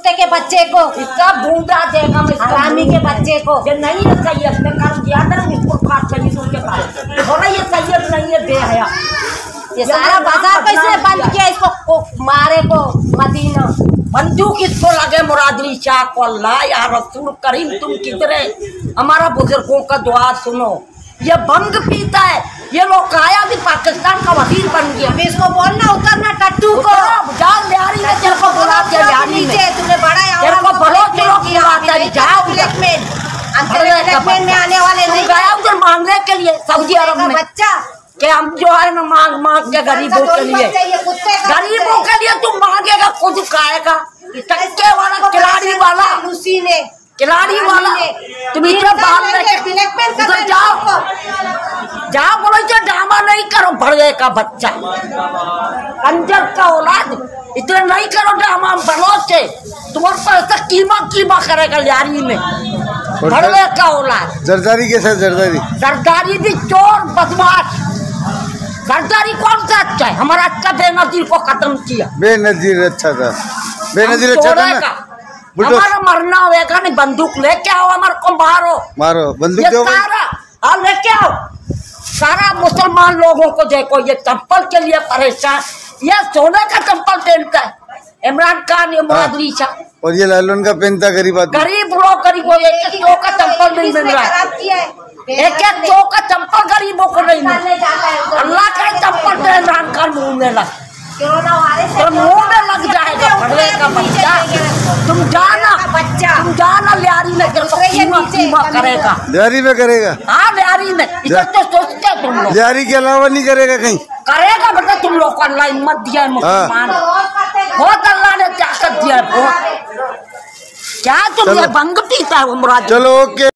कुत्ते के बच्चे को, इसका बूंदा देगा हरामी के बच्चे को। ये नहीं है सैयद, मैं कर दिया था ना इसको खास सैयद उनके पास। थोड़ा ये सैयद नहीं है बेहया। ये सारा बाजार कैसे बंद किया इसको मारे को मदीना। बंदूक इसको लगे मुरादली शाह को। अल्लाह या रसूल करीम तुम किधरे, हमारा बुजुर्गों का दुआ सुनो। ये भंग पीता है, ये लोग आया भी पाकिस्तान का वजीर बन गया। अभी इसको बोलना उतरना टट्टू को जाओ लियारी में, तेरे को बुलाते हैं लियारी में, तूने बड़ा तेरे को बलोच लोग बुलाते हैं। जाओ में आने वाले नहीं गया उधर मांगने के लिए सऊदी अरब में बच्चा कि हम जो है ना मांग मांग के गरीबों के लिए, गरीबों के लिए तुम मांगेगा खुद खाएगा। टक्के वाला खिलाड़ी वाला उसी ने खिलाड़ी वाला तुम इतना बाल उधर जाओ जाओ, बोलो इतना ड्रामा नहीं करो। भड़े का बच्चा कंजर का औलाद, इतना नहीं करो ड्रामा। बलोच से तुम्हारे पर ऐसा कीमा करेगा लियारी में। भड़े का औलाद जरदारी के साथ जरदारी भी चोर बदमाश। जरदारी कौन सा अच्छा है? हमारा अच्छा बेनजीर को खत्म किया। बेनजीर अच्छा था, बेनजीर अच्छा था ना। हमारा मरना होगा नहीं, बंदूक लेके आओ, हमारे को मारो बंदूक दो सारा लेके आओ। सारा मुसलमान लोगों को देखो, ये चप्पल के लिए परेशान, ये सोने का चप्पल पहनता है इमरान खान, ये मुरादली शाह, और ये लालून का पहनता गरीब आदमी। गरीब लोग गरीबों, एक सौ का चप्पल नहीं मिल रहा है, एक सौ का चप्पल गरीबों को नहीं मिल। अल्लाह का चप्पल तो इमरान खान मुंह में लग, तो मुंह में लग जाएगा। भड़वे का बच्चा तुम जाना लियारी में कीमा करेगा। लियारी में करेगा? हाँ लियारी में। इधर तो सोचते तुम लोग लियारी के अलावा नहीं करेगा कहीं? करेगा बेटा, तुम लोग को अल्लाह हिम्मत दिया है मुसलमान, बहुत अल्लाह ने ताकत दिया है बहुत। क्या तुम ये भंग पीता है वो मुराद? चलो ओके।